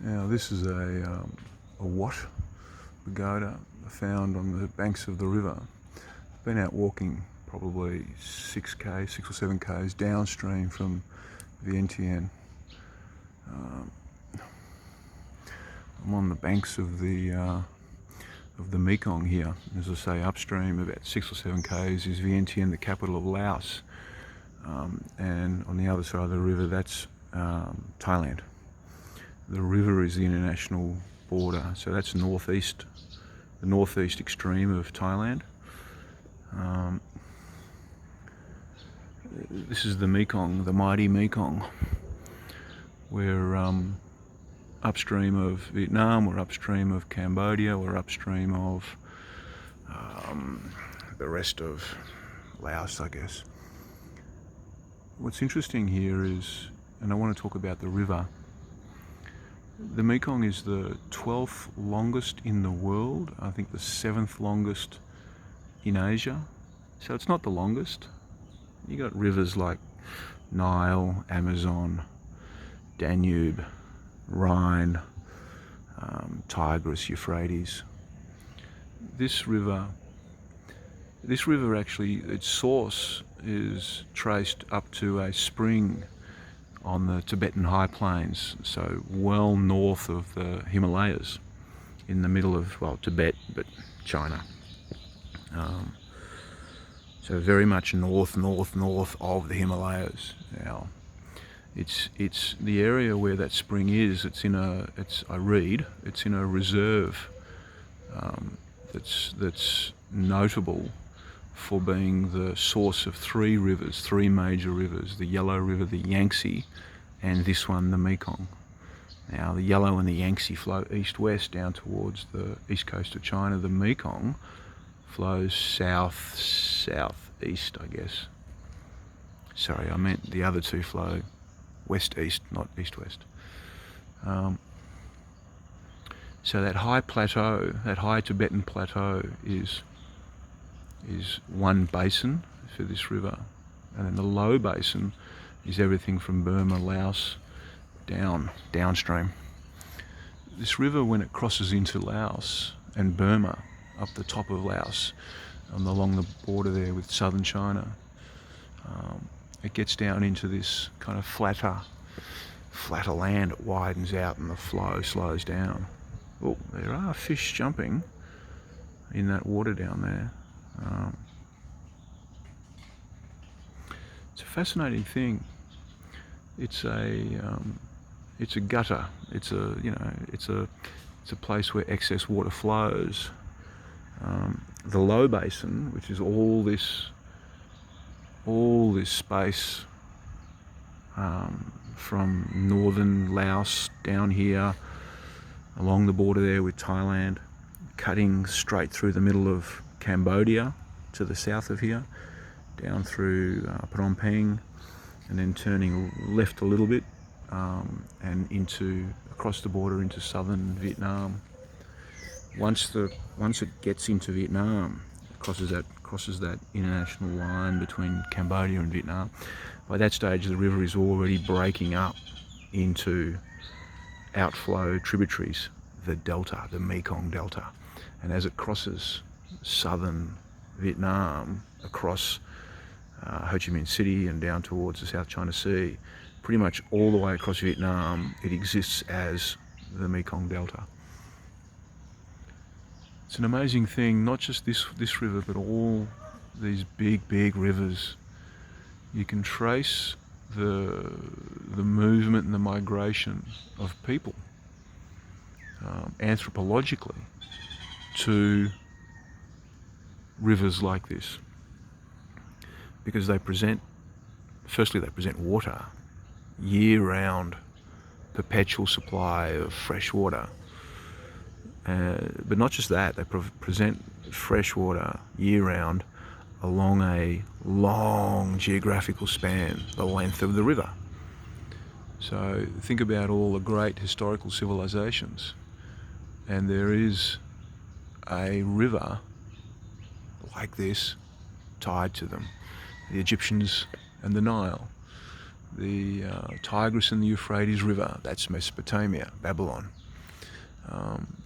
Now this is a wat pagoda found on the banks of the river. Been out walking probably 6 or 7 k's downstream from Vientiane. I'm on the banks of the Mekong here. As I say, upstream about 6 or 7 k's is Vientiane, the capital of Laos, and on the other side of the river that's Thailand. The river is the international border, so that's the northeast extreme of Thailand. This is the Mekong, the mighty Mekong. We're upstream of Vietnam, we're upstream of Cambodia, we're upstream of the rest of Laos, I guess. What's interesting here is, and I want to talk about the river, the Mekong is the 12th longest in the world, I think the 7th longest in Asia. So it's not the longest. You got rivers like Nile, Amazon, Danube, Rhine, Tigris, Euphrates. This river actually, its source is traced up to a spring on the Tibetan high plains, so well north of the Himalayas, in the middle of, well, Tibet, but China. So very much north of the Himalayas. Now, it's the area where that spring is. It's in a reserve that's notable for being the source of 3 major rivers: the Yellow River, the Yangtze, and this one, the Mekong. Now, the Yellow and the Yangtze flow east-west down towards the east coast of China. The Mekong flows south-southeast, I guess. Sorry, I meant the other two flow west-east, not east-west. So that high plateau, that high Tibetan plateau is one basin for this river, and then the low basin is everything from Burma, Laos, downstream. This river, when it crosses into Laos and Burma, up the top of Laos, along the border there with southern China, it gets down into this kind of flatter land. It widens out and the flow slows down. Oh, there are fish jumping in that water down there. It's a fascinating thing. It's a gutter. It's a place where excess water flows. The low basin, which is all this space from northern Laos down here, along the border there with Thailand, cutting straight through the middle of Cambodia to the south of here, down through Phnom Penh, and then turning left a little bit and across the border into southern Vietnam. Once it gets into Vietnam, crosses that international line between Cambodia and Vietnam. By that stage, the river is already breaking up into outflow tributaries, the delta, the Mekong Delta. And as it crosses southern Vietnam, across Ho Chi Minh City and down towards the South China Sea, pretty much all the way across Vietnam, it exists as the Mekong Delta. It's an amazing thing, not just this river, but all these big rivers. You can trace the movement and the migration of people anthropologically to rivers like this, because they present water, year-round, perpetual supply of fresh water. But not just that, they present fresh water year-round along a long geographical span, the length of the river. So think about all the great historical civilizations, and there is a river like this tied to them. The Egyptians and the Nile, the Tigris and the Euphrates River, that's Mesopotamia, Babylon.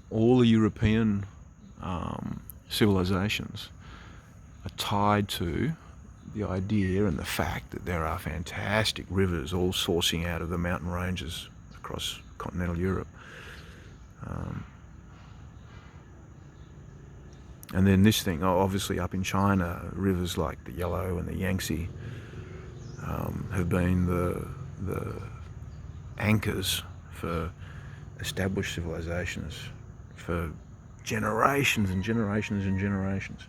All the European civilizations are tied to the idea and the fact that there are fantastic rivers all sourcing out of the mountain ranges across continental Europe. And then this thing, obviously up in China, rivers like the Yellow and the Yangtze have been the anchors for established civilizations for generations and generations and generations.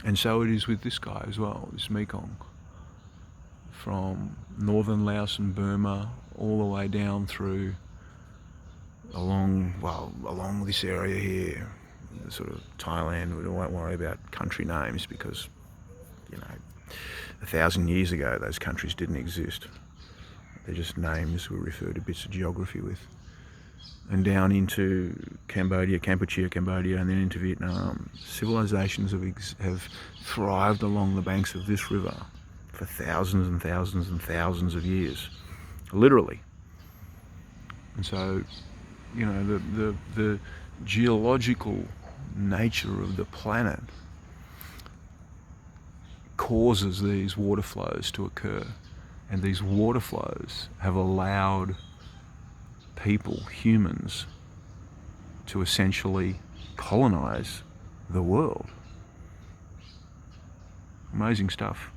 And so it is with this guy as well, this Mekong, from northern Laos and Burma all the way down through along this area here, sort of Thailand. We won't worry about country names because, 1,000 years ago those countries didn't exist. They're just names we refer to bits of geography with. And down into Kampuchea, Cambodia, and then into Vietnam. Civilizations have thrived along the banks of this river for thousands and thousands and thousands of years, literally. And so, the geological nature of the planet causes these water flows to occur, and these water flows have allowed people, humans, to essentially colonize the world. Amazing stuff.